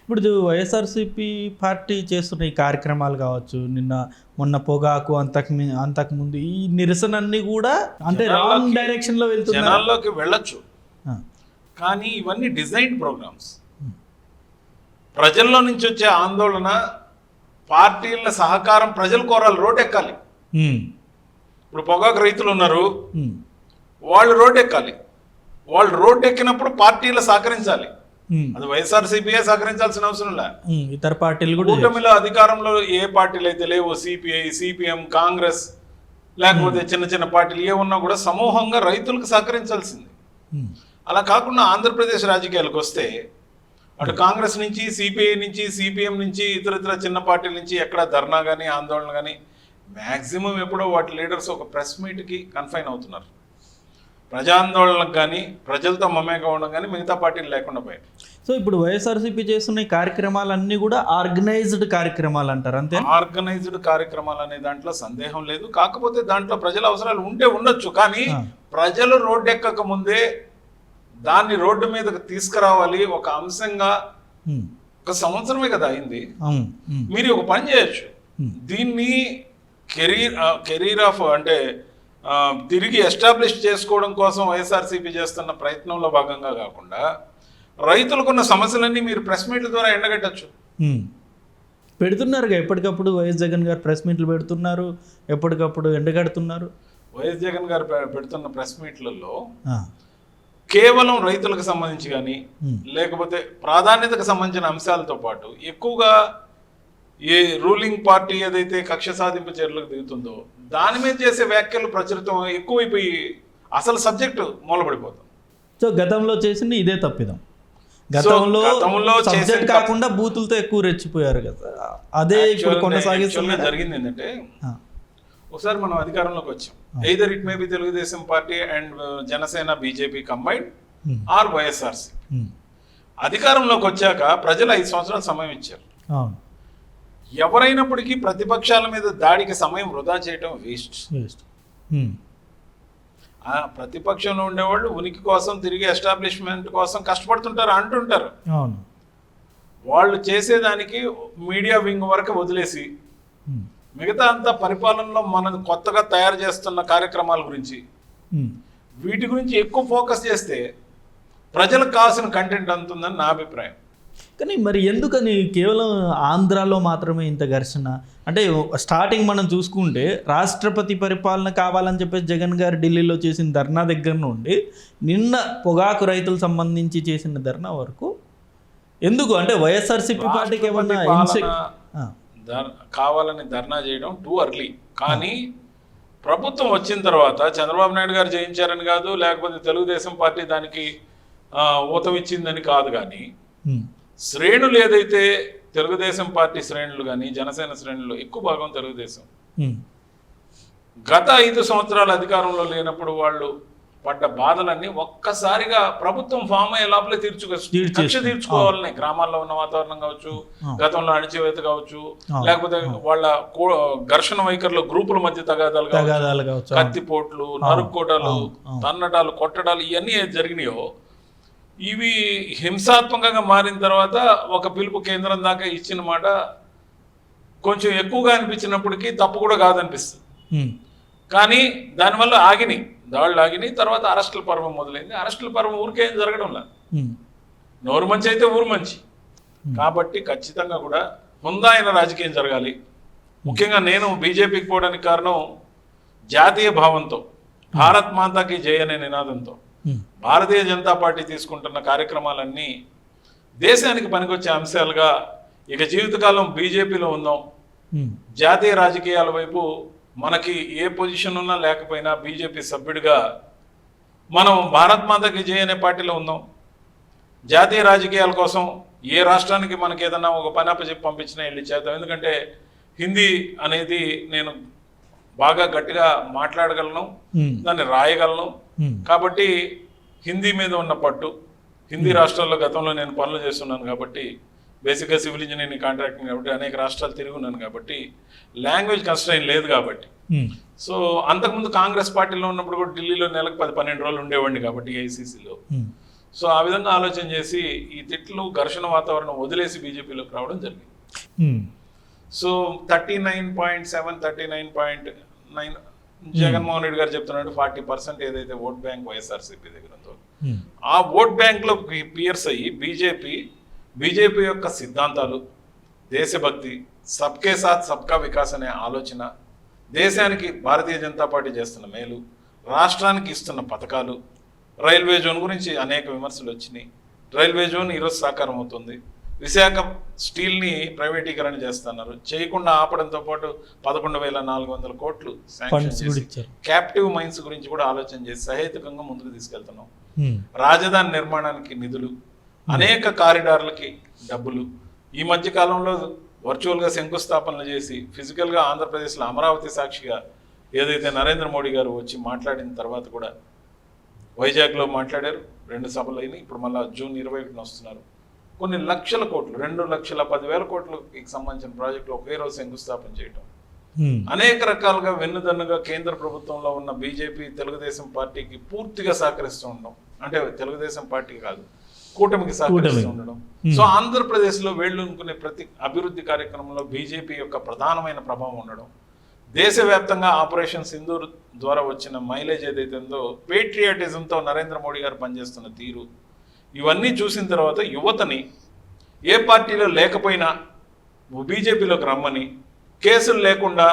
ఇప్పుడు వైఎస్ఆర్సీపీ పార్టీ చేస్తున్న ఈ కార్యక్రమాలు కావచ్చు, మొన్న పొగాకు అంతకుముందు ఈ నిరసనన్నీ కూడా అంటే రాంగ్ డైరెక్షన్లో వెళ్తున్నారు. జనాల్లోకి వెళ్ళొచ్చు, కానీ ఇవన్నీ డిజైన్ ప్రోగ్రామ్స్. ప్రజల్లో నుంచి వచ్చే ఆందోళన, పార్టీల సహకారం ప్రజలు కోరాలి, రోడ్ ఎక్కాలి. ఇప్పుడు పొగాకు రైతులు ఉన్నారు, వాళ్ళు రోడ్ ఎక్కాలి. వాళ్ళు రోడ్ ఎక్కినప్పుడు పార్టీలు సహకరించాలి. అది వైఎస్ఆర్సీపీఏ సహకరించాల్సిన అవసరం లే, ఇతర పార్టీలు కూడా. కూటమిలో అధికారంలో ఏ పార్టీలు అయితే లేవో, సిపిఐ, సిపిఎం, కాంగ్రెస్, లేకపోతే చిన్న చిన్న పార్టీలు ఏ ఉన్నా కూడా సమూహంగా రైతులకు సహకరించాల్సింది. అలా కాకుండా ఆంధ్రప్రదేశ్ రాజకీయాలకు వస్తే అటు కాంగ్రెస్ నుంచి, సిపిఐ నుంచి, సిపిఎం నుంచి, ఇతర చిన్న పార్టీల నుంచి ఎక్కడ ధర్నా కానీ ఆందోళన కానీ, మ్యాక్సిమం ఎప్పుడో వాటి లీడర్స్ ఒక ప్రెస్ మీట్కి కన్ఫైన్ అవుతున్నారు. ప్రజాందోళనకు కానీ ప్రజలతో మమేకం ఉండడం కానీ మిగతా పార్టీలు లేకుండా పోయాయి. సో ఇప్పుడు వైఎస్ఆర్సీపీ చేస్తున్న ఈ కార్యక్రమాలన్నీ కూడా ఆర్గనైజ్డ్ కార్యక్రమాలు అంటారు, అంతే? ఆర్గనైజ్డ్ కార్యక్రమాలు అనే దాంట్లో సందేహం లేదు. కాకపోతే దాంట్లో ప్రజల అవసరాలు ఉంటే ఉండొచ్చు, కానీ ప్రజలు రోడ్డు ఎక్కక ముందే దాన్ని రోడ్డు మీదకి తీసుకురావాలి. ఒక అంశంగా 1 సంవత్సరమే కదా అయింది. మీరు ఒక పని చేయొచ్చు, దీన్ని కెరీర్ ఆఫ్ అంటే తిరిగి ఎస్టాబ్లిష్ చేసుకోవడం కోసం వైఎస్ఆర్సీపీ చేస్తున్న ప్రయత్నంలో భాగంగా కాకుండా రైతులకున్న సమస్యలన్నీ మీరు ప్రెస్ మీట్ల ద్వారా ఎండగట్టచ్చు. పెడుతున్నారుగా ఎప్పటికప్పుడు వైఎస్ జగన్ గారు ప్రెస్ మీట్లు పెడుతున్నారు, ఎప్పటికప్పుడు ఎండగడుతున్నారు. వైఎస్ జగన్ గారు పెడుతున్న ప్రెస్ మీట్లలో కేవలం రైతులకు సంబంధించి కానీ లేకపోతే ప్రాధాన్యతకు సంబంధించిన అంశాలతో పాటు ఎక్కువగా ఏ రూలింగ్ పార్టీ ఏదైతే కక్ష సాధింపు చర్యలకు దిగుతుందో దాని మీద చేసే వ్యాఖ్యలు ప్రచురితం ఎక్కువైపోయి అసలు సబ్జెక్టు మూలపడిపోతుంది. సో గతంలో చేసింది ఇదే తప్పిదం. గతంలో సబ్జెక్ట్ కాకుండా బూతులతో ఎక్కువ రెచ్చిపోయారు కదా, అదే ఇప్పుడు కొనసాగిస్తున్న జరిగింది. ఏంటంటే ఒకసారి మనం అధికారంలోకి వచ్చాం, either it may be Telugu Desam party and Janasena, BJP combined or YSRCP. అధికారంలోకి వచ్చాక ప్రజలు 5 సంవత్సరాలు సమయం ఇచ్చారు. ఎవరైనప్పటికీ ప్రతిపక్షాల మీద దాడికి సమయం వృధా చేయడం వేస్ట్. ప్రతిపక్షంలో ఉండేవాళ్ళు ఉనికి కోసం, తిరిగి ఎస్టాబ్లిష్మెంట్ కోసం కష్టపడుతుంటారు అంటుంటారు. వాళ్ళు చేసేదానికి మీడియా వింగ్ వరకు వదిలేసి మిగతా అంతా పరిపాలనలో మనం కొత్తగా తయారు చేస్తున్న కార్యక్రమాల గురించి, వీటి గురించి ఎక్కువ ఫోకస్ చేస్తే ప్రజలకు కావాల్సిన కంటెంట్ అందుతుందని నా అభిప్రాయం. కానీ మరి ఎందుకని కేవలం ఆంధ్రాలో మాత్రమే ఇంత ఘర్షణ? అంటే స్టార్టింగ్ మనం చూసుకుంటే రాష్ట్రపతి పరిపాలన కావాలని చెప్పేసి జగన్ గారు ఢిల్లీలో చేసిన ధర్నా దగ్గర నుండి నిన్న పొగాకు రైతులకు సంబంధించి చేసిన ధర్నా వరకు ఎందుకు అంటే వైఎస్ఆర్సీపీ పార్టీకి ఏమన్నా కావాలని ధర్నా చేయడం టూ అర్లీ. కానీ ప్రభుత్వం వచ్చిన తర్వాత చంద్రబాబు నాయుడు గారు జయించారని కాదు, లేకపోతే తెలుగుదేశం పార్టీ దానికి ఊతమిచ్చిందని కాదు, కానీ శ్రేణులు ఏదైతే తెలుగుదేశం పార్టీ శ్రేణులు కానీ జనసేన శ్రేణులు ఎక్కువ భాగం తెలుగుదేశం గత 5 సంవత్సరాల అధికారంలో లేనప్పుడు వాళ్ళు పడ్డ బాధలన్నీ ఒక్కసారిగా ప్రభుత్వం ఫామ్ అయ్యే లోపలే కక్ష తీర్చుకోవాలని, గ్రామాల్లో ఉన్న వాతావరణం కావచ్చు, గతంలో అణచివేత కావచ్చు, లేకపోతే వాళ్ళ ఘర్షణ వైఖరిలో గ్రూపుల మధ్య తగాదాలు కావచ్చు, కత్తిపోట్లు, నరుక్కోటాలు, తన్నటాలు, కొట్టడాలు ఇవన్నీ జరిగినాయో ఇవి హింసాత్మకంగా మారిన తర్వాత ఒక పిలుపు కేంద్రం దాకా ఇచ్చిన మాట కొంచెం ఎక్కువగా అనిపించినప్పటికీ తప్పు కూడా కాదనిపిస్తుంది. కానీ దానివల్ల దాడులు ఆగినాయి. తర్వాత అరెస్టుల పర్వం మొదలైంది. అరెస్టుల పర్వం ఊరికేం జరగడంలా, నోరు మంచి అయితే ఊరు మంచి. కాబట్టి ఖచ్చితంగా కూడా హుందాయిన రాజకీయం జరగాలి. ముఖ్యంగా నేను బీజేపీకి పోవడానికి కారణం జాతీయ భావంతో, భారత్ మాతాకి జై అనే నినాదంతో భారతీయ జనతా పార్టీ తీసుకుంటున్న కార్యక్రమాలన్నీ దేశానికి పనికొచ్చే అంశాలుగా ఇక జీవితకాలం బీజేపీలో ఉందాం. జాతీయ రాజకీయాల వైపు మనకి ఏ పొజిషన్ ఉన్నా లేకపోయినా బీజేపీ సభ్యుడిగా మనం భారత్ మాతాకి జై అనే పార్టీలో ఉందాం. జాతీయ రాజకీయాల కోసం ఏ రాష్ట్రానికి మనకి ఏదన్నా ఒక పని అప్పచెప్పి పంపించినా వెళ్ళి చేద్దాం. ఎందుకంటే హిందీ అనేది నేను బాగా గట్టిగా మాట్లాడగలను, దాన్ని రాయగలను. కాబట్టి హిందీ మీద ఉన్న పట్టు, హిందీ రాష్ట్రాల్లో గతంలో నేను పనులు చేస్తున్నాను కాబట్టి, బేసిక్గా సివిల్ ఇంజనీరింగ్ కాంట్రాక్టింగ్ కాబట్టి అనేక రాష్ట్రాలు తిరిగి ఉన్నాను కాబట్టి లాంగ్వేజ్ కన్స్ట్రైన్ లేదు కాబట్టి. సో అంతకుముందు కాంగ్రెస్ పార్టీలో ఉన్నప్పుడు కూడా ఢిల్లీలో నెలకు 10-12 రోజులు ఉండేవాడిని కాబట్టి ఏఐసీసీలో. సో ఆ విధంగా ఆలోచన చేసి ఈ తిట్లు ఘర్షణ వాతావరణం వదిలేసి బీజేపీలోకి రావడం జరిగింది. సో 39.7 39.9 జగన్మోహన్ రెడ్డి గారు చెప్తున్నాడు 40% ఏదైతే ఓట్ బ్యాంక్ వైఎస్ఆర్సీపీ దగ్గర ఉందో ఆ ఓట్ బ్యాంక్ లో పియర్స్ అయ్యి బీజేపీ యొక్క సిద్ధాంతాలు, దేశభక్తి, సబ్కే సాత్ సబ్కా వికాస్ అనే ఆలోచన, దేశానికి భారతీయ జనతా పార్టీ చేస్తున్న మేలు, రాష్ట్రానికి ఇస్తున్న పథకాలు, రైల్వే జోన్ గురించి అనేక విమర్శలు వచ్చినాయి. రైల్వే జోన్ ఈరోజు సాకారం అవుతుంది. విశాఖ స్టీల్ని ప్రైవేటీకరణ చేస్తున్నారు. చేయకుండా ఆపడంతో పాటు 11,400 కోట్లు శాంక్షన్ చేసి క్యాప్టివ్ మైన్స్ గురించి కూడా ఆలోచన చేసి సహేతుకంగా ముందుకు తీసుకెళ్తున్నాం. రాజధాని నిర్మాణానికి నిధులు, అనేక కారిడార్లకి డబ్బులు, ఈ మధ్య కాలంలో వర్చువల్గా శంకుస్థాపనలు చేసి ఫిజికల్గా ఆంధ్రప్రదేశ్లో అమరావతి సాక్షిగా ఏదైతే నరేంద్ర మోడీ గారు వచ్చి మాట్లాడిన తర్వాత కూడా వైజాగ్లో మాట్లాడారు. 2 సభలు అయినాయి. ఇప్పుడు మళ్ళీ జూన్ 21న వస్తున్నారు. కొన్ని లక్షల కోట్లు, 2,10,000 కోట్లకి సంబంధించిన ప్రాజెక్టులు ఒకే రోజు శంకుస్థాపన చేయటం, అనేక రకాలుగా వెన్నుదన్నుగా కేంద్ర ప్రభుత్వంలో ఉన్న బీజేపీ తెలుగుదేశం పార్టీకి పూర్తిగా సహకరిస్తూ ఉండడం, అంటే తెలుగుదేశం పార్టీ కాదు కూటమికి సహకరిస్తూ ఉండడం. సో ఆంధ్రప్రదేశ్లో వేళ్ళునుకునే ప్రతి అభివృద్ధి కార్యక్రమంలో బీజేపీ యొక్క ప్రధానమైన ప్రభావం ఉండడం, దేశవ్యాప్తంగా ఆపరేషన్ సింధూర్ ద్వారా వచ్చిన మైలేజ్ ఏదైతే ఉందో, పేట్రియాటిజంతో నరేంద్ర మోడీ గారు పనిచేస్తున్న తీరు, ఇవన్నీ చూసిన తర్వాత యువతని ఏ పార్టీలో లేకపోయినా బీజేపీలోకి రమ్మని, కేసులు లేకుండా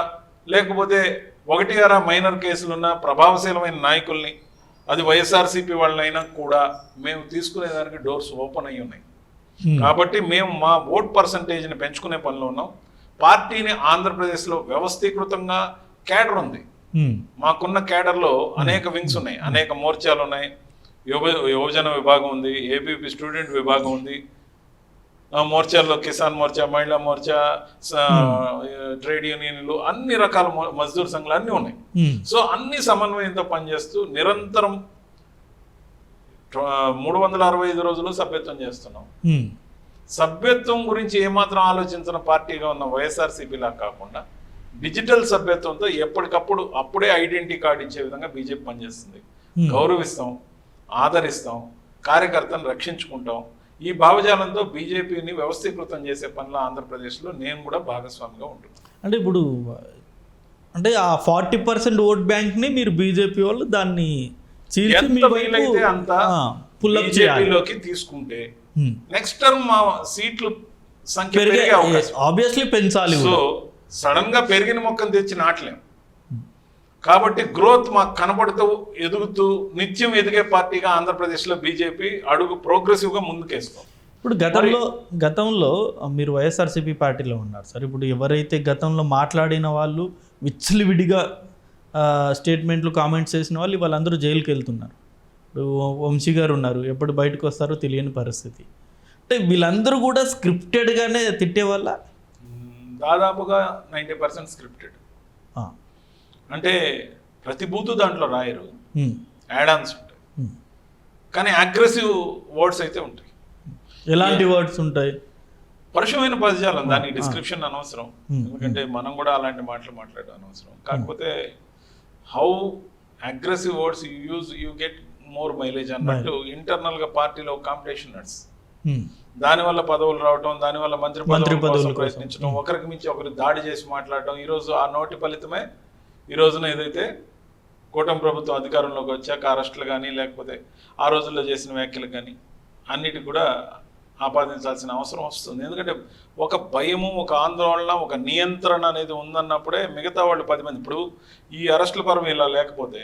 లేకపోతే 1-6 మైనర్ కేసులున్న ప్రభావశీలమైన నాయకుల్ని, అది వైఎస్ఆర్సీపీ వాళ్ళైనా కూడా మేము తీసుకునేదానికి డోర్స్ ఓపెన్ అయ్యి ఉన్నాయి. కాబట్టి మేము మా ఓట్ పర్సంటేజ్ని పెంచుకునే పనిలో ఉన్నాం. పార్టీని ఆంధ్రప్రదేశ్లో వ్యవస్థీకృతంగా కేడర్ ఉంది. మాకున్న కేడర్లో అనేక వింగ్స్ ఉన్నాయి, అనేక మోర్చాలు ఉన్నాయి. యువజన విభాగం ఉంది, ఏబీపీ స్టూడెంట్ విభాగం ఉంది, మోర్చాల్లో కిసాన్ మోర్చా, మహిళా మోర్చా, ట్రేడ్ యూనియన్లు, అన్ని రకాల మజ్దూర్ సంఘాలు అన్నీ ఉన్నాయి. సో అన్ని సమన్వయంతో పనిచేస్తూ నిరంతరం 365 రోజులు సభ్యత్వం చేస్తున్నాం. సభ్యత్వం గురించి ఏమాత్రం ఆలోచించిన పార్టీగా ఉన్న వైఎస్ఆర్సీపీలా కాకుండా డిజిటల్ సభ్యత్వంతో ఎప్పటికప్పుడు అప్పుడే ఐడెంటిటీ కార్డు ఇచ్చే విధంగా బీజేపీ పనిచేస్తుంది. గౌరవిస్తాం, ఆదరిస్తాం, కార్యకర్తను రక్షించుకుంటాం. ఈ భావజాలంతో బీజేపీని వ్యవస్థీకృతం చేసే పనిలో ఆంధ్రప్రదేశ్లో నేను కూడా భాగస్వామిగా ఉంటున్నాను. అంటే ఇప్పుడు అంటే ఆ 40% ఓట్ బ్యాంక్ని మీరు బీజేపీ వాళ్ళు దాన్ని ఎంత వీలైతే అంత బీజేపీలోకి తీసుకుంటే నెక్స్ట్ టర్మ్ మా సీట్లు సంఖ్య పెరిగే అవకాశం ఆబ్వియస్లీ పెంచాలి. సో సడన్ గా పెరిగిన మొక్కను తెచ్చి నాటలేం. కాబట్టి గ్రోత్ మాకు కనబడుతూ నిత్యం ఎదిగే పార్టీగా ఆంధ్రప్రదేశ్లో బీజేపీ అడుగు ప్రోగ్రెసివ్గా ముందుకేస్తాం. ఇప్పుడు గతంలో మీరు వైఎస్ఆర్సీపీ పార్టీలో ఉన్నారు సార్. ఇప్పుడు ఎవరైతే గతంలో మాట్లాడిన వాళ్ళు విచ్చలవిడిగా స్టేట్మెంట్లు కామెంట్స్ చేసిన వాళ్ళు వాళ్ళందరూ జైలుకి వెళ్తున్నారు. ఇప్పుడు వంశీ గారు ఉన్నారు, ఎప్పుడు బయటకు వస్తారో తెలియని పరిస్థితి. అంటే వీళ్ళందరూ కూడా స్క్రిప్టెడ్గానే తిట్టే వాళ్ళ దాదాపుగా 90% స్క్రిప్టెడ్. అంటే ప్రతి బూతు దాంట్లో రాయరు, యాడాన్స్ ఉంటాయి, కానీ అగ్రెసివ్ వర్డ్స్ అయితే ఉంటాయి. ఎలాంటి వర్డ్స్ ఉంటాయి? పరుషమైన పదజాలం, దానికి డిస్క్రిప్షన్ అనవసరం, ఎందుకంటే మనం కూడా అలాంటి మాటలు మాట్లాడడం అనవసరం. కాకపోతే how aggressive words you use you get more mileage అన్నట్టు ఇంటర్నల్గా పార్టీలో కాంపిటీషన్ నట్స్, దానివల్ల పదవులు రావటం, దానివల్ల మంత్రి పదవుల ప్రయత్నించడం, ఒకరికి మించి ఒకరు దాడి చేసి మాట్లాడటం. ఈరోజు ఆ నోటి ఫలితమే ఈ రోజున ఏదైతే కూటమి ప్రభుత్వం అధికారంలోకి వచ్చాక అరెస్టులు కానీ లేకపోతే ఆ రోజుల్లో చేసిన వ్యాఖ్యలు కానీ అన్నిటికి కూడా ఆపాదించాల్సిన అవసరం వస్తుంది. ఎందుకంటే ఒక భయము, ఒక ఆందోళన, ఒక నియంత్రణ అనేది ఉందన్నప్పుడే మిగతా వాళ్ళు 10 మంది. ఇప్పుడు ఈ అరెస్టుల పరం ఇలా లేకపోతే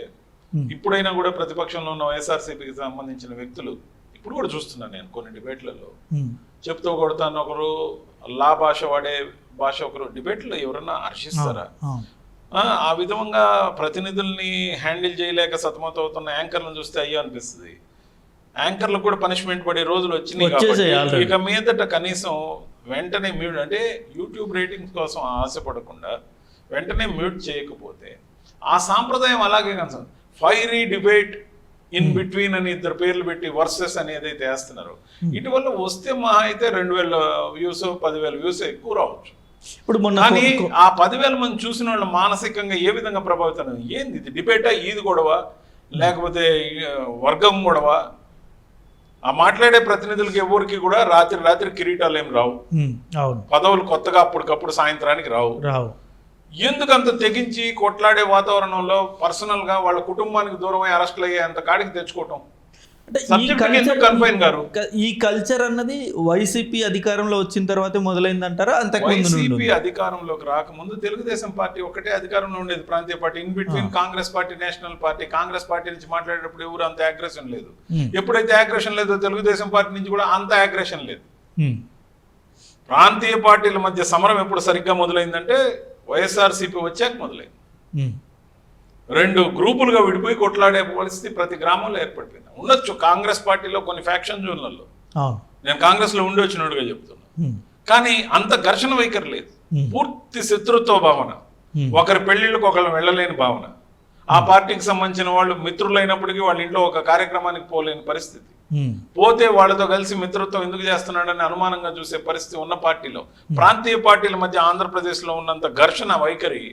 ఇప్పుడైనా కూడా ప్రతిపక్షంలో ఉన్న వైఎస్ఆర్సీపీకి సంబంధించిన వ్యక్తులు ఇప్పుడు కూడా చూస్తున్నాను నేను కొన్ని డిబేట్లలో చెప్తూ కొడతాను ఒకరు, లా భాష వాడే భాష ఒకరు. డిబేట్లో ఎవరన్నా హర్షిస్తారా? ఆ విధంగా ప్రతినిధుల్ని హ్యాండిల్ చేయలేక సతమతమవుతున్న యాంకర్లను చూస్తే అయ్యో అనిపిస్తుంది. యాంకర్లకు కూడా పనిష్మెంట్ పడే రోజులు వచ్చినాయి కాబట్టి ఇక మీదట కనీసం వెంటనే మ్యూట్, అంటే యూట్యూబ్ రేటింగ్స్ కోసం ఆశపడకుండా వెంటనే మ్యూట్ చేయకపోతే ఆ సాంప్రదాయం అలాగే కనసం. ఫైరీ డిబేట్ ఇన్ బిట్వీన్ అని 2 పేర్లు పెట్టి వర్సెస్ అని ఏదైతే వేస్తున్నారో ఇటీవల వస్తే మహా అయితే 2,000 వ్యూస్ 10,000 వ్యూస్ ఎక్కువ రావచ్చు. ఇప్పుడు కానీ ఆ 10,000 మంది చూసిన వాళ్ళు మానసికంగా ఏ విధంగా ప్రభావితం? ఏంది ఇది డిబేటా, ఈది గొడవ, లేకపోతే వర్గం గొడవ? ఆ మాట్లాడే ప్రతినిధులకి ఎవరికి కూడా రాత్రి కిరీటాలు ఏం రావు, అవును, పదవులు కొత్తగా అప్పటికప్పుడు సాయంత్రానికి రావు. ఎందుకంత తెగించి కొట్లాడే వాతావరణంలో పర్సనల్ గా వాళ్ళ కుటుంబానికి దూరమై అరెస్టులు అయ్యే అంత కాడికి తెచ్చుకోవటం? ఈ కల్చర్ అన్నది వైసీపీ అధికారంలో వచ్చిన తర్వాత మొదలైందంటారా? అంతకుముందు వైసీపీ అధికారంలోకి రాకముందు తెలుగుదేశం పార్టీ ఒకటే అధికారంలో ఉండేది, ప్రాంతీయ party. In between Congress party, national party. Congress party నుంచి మాట్లాడేటప్పుడు ఎవరు అంత అగ్రెషన్ లేదు. ఎప్పుడైతే అగ్రెషన్ లేదో తెలుగుదేశం పార్టీ నుంచి కూడా అంత అగ్రెషన్ లేదు. ప్రాంతీయ పార్టీల మధ్య సమరం ఎప్పుడు సరిగ్గా మొదలైందంటే వైఎస్ఆర్సీపీ వచ్చాక మొదలైంది. రెండు గ్రూపులుగా విడిపోయి కొట్లాడే పరిస్థితి ప్రతి గ్రామంలో ఏర్పడిపోయింది. ఉండొచ్చు కాంగ్రెస్ పార్టీలో కొన్ని ఫ్యాక్షన్ జోన్లలో, నేను కాంగ్రెస్ లో ఉండి వచ్చినట్టుగా చెప్తున్నా, కానీ అంత ఘర్షణ వైఖరి లేదు. పూర్తి శత్రుత్వ భావన, ఒకరి పెళ్లిళ్ళకు ఒకళ్ళు వెళ్ళలేని భావన. ఆ పార్టీకి సంబంధించిన వాళ్ళు మిత్రులైనప్పటికీ వాళ్ళ ఇంట్లో ఒక కార్యక్రమానికి పోలేని పరిస్థితి, పోతే వాళ్ళతో కలిసి మిత్రత్వం ఎందుకు చేస్తున్నాడని అనుమానంగా చూసే పరిస్థితి ఉన్న పార్టీలో, ప్రాంతీయ పార్టీల మధ్య ఆంధ్రప్రదేశ్ లో ఉన్నంత ఘర్షణ వైఖరి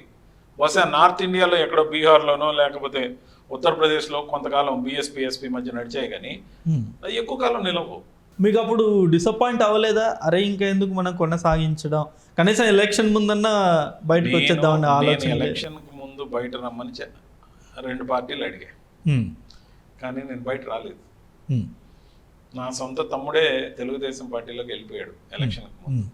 బహుశా నార్త్ ఇండియాలో ఎక్కడో బీహార్లోనో లేకపోతే ఉత్తరప్రదేశ్లో కొంతకాలం బీఎస్పీ ఎస్పీ మధ్య నడిచాయి, కానీ అది ఎక్కువ కాలం నిలవు. మీకు అప్పుడు డిసప్పాయింట్ అవ్వలేదా? అరే ఇంకా ఎందుకు మనం కొనసాగించడం, కనీసం ఎలక్షన్ ముందన్నా బయటకు వచ్చేద్దామని ఆలోచన? ఎలక్షన్ ముందు బయట రమ్మని 2 పార్టీలు అడిగాయి, కానీ నేను బయట రాలేదు. నా సొంత తమ్ముడే తెలుగుదేశం పార్టీలోకి వెళ్ళిపోయాడు ఎలక్షన్కి ముందు.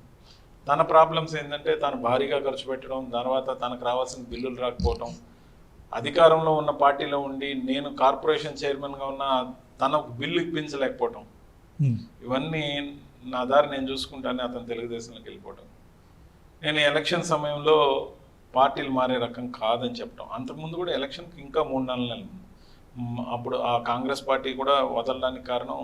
తన ప్రాబ్లమ్స్ ఏంటంటే తను భారీగా ఖర్చు పెట్టడం, తర్వాత తనకు రావాల్సిన బిల్లులు రాకపోవడం, అధికారంలో ఉన్న పార్టీలో ఉండి నేను కార్పొరేషన్ చైర్మన్గా ఉన్న తనకు బిల్లు ఇప్పించలేకపోవటం, ఇవన్నీ నా దారి నేను చూసుకుంటానే అతను తెలుగుదేశంలోకి వెళ్ళిపోవటం. నేను ఎలక్షన్ సమయంలో పార్టీలు మారే రకం కాదని చెప్పడం. అంతకుముందు కూడా ఎలక్షన్కి ఇంకా 3-4 నెలలు అప్పుడు ఆ కాంగ్రెస్ పార్టీ కూడా వదలడానికి కారణం,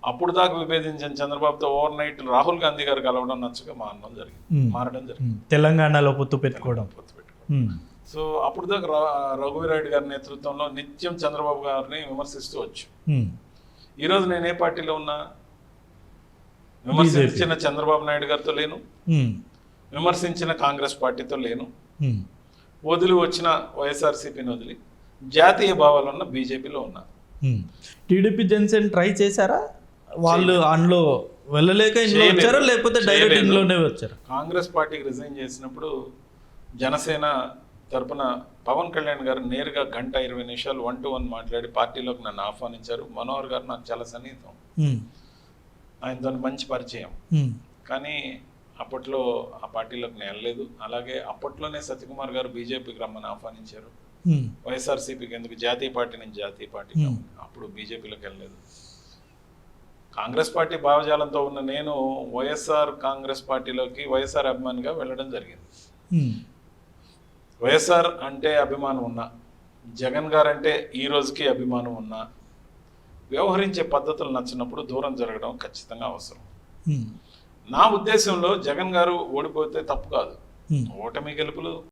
అప్పుడు దాకా విభేదించిన చంద్రబాబుతో ఓవర్ నైట్ రాహుల్ గాంధీ గారు కలవడం నచ్చగా మారడం జరిగింది. తెలంగాణలో పొత్తు పెట్టుకోవడం. సో అప్పుడు దాకా రఘువీరారెడ్డి గారి నేతృత్వంలో నిత్యం చంద్రబాబు గారిని విమర్శిస్తూ వచ్చు. ఈరోజు నేను ఏ పార్టీలో ఉన్నా, విమర్శించిన చంద్రబాబు నాయుడు గారితో లేను, విమర్శించిన కాంగ్రెస్ పార్టీతో లేను, వదిలి వచ్చిన వైఎస్ఆర్సీపీని వదిలి జాతీయ భావాలు ఉన్న బీజేపీలో ఉన్నా. టీడీపీ జనసేన ట్రై చేశారా? వాళ్ళు అందులో వెళ్ళలేక ఇంట్లో వచ్చారా, లేకపోతే డైరెక్ట్ ఇంట్లోనే వచ్చారా? కాంగ్రెస్ పార్టీకి రిజైన్ చేసినప్పుడు జనసేన తరపున పవన్ కళ్యాణ్ గారు నేరుగా 1:20 నిమిషాలు 1-to-1 మాట్లాడి పార్టీలోకి నన్ను ఆహ్వానించారు. మనోహర్ గారు నాకు చాలా సన్నిహితం, ఆయనతో మంచి పరిచయం, కానీ అప్పట్లో ఆ పార్టీలోకి నేను వెళ్ళలేదు. అలాగే అప్పట్లోనే సత్యకుమార్ గారు బీజేపీకి రమ్మని ఆహ్వానించారు. వైఎస్ఆర్సీపీకి ఎందుకు, జాతీయ పార్టీ నుంచి జాతీయ పార్టీకి, అప్పుడు బీజేపీలోకి వెళ్ళలేదు. కాంగ్రెస్ పార్టీ భావజాలంతో ఉన్న నేను వైఎస్ఆర్ కాంగ్రెస్ పార్టీలోకి వైఎస్ఆర్ అభిమానిగా వెళ్ళడం జరిగింది. వైఎస్ఆర్ అంటే అభిమానం ఉన్నా, జగన్ గారు అంటే ఈ రోజుకి అభిమానం ఉన్నా, వ్యవహరించే పద్ధతులు నచ్చినప్పుడు దూరం జరగడం ఖచ్చితంగా అవసరం. నా ఉద్దేశంలో జగన్ గారు ఓడిపోతే తప్పు కాదు, ఓటమి గెలుపులు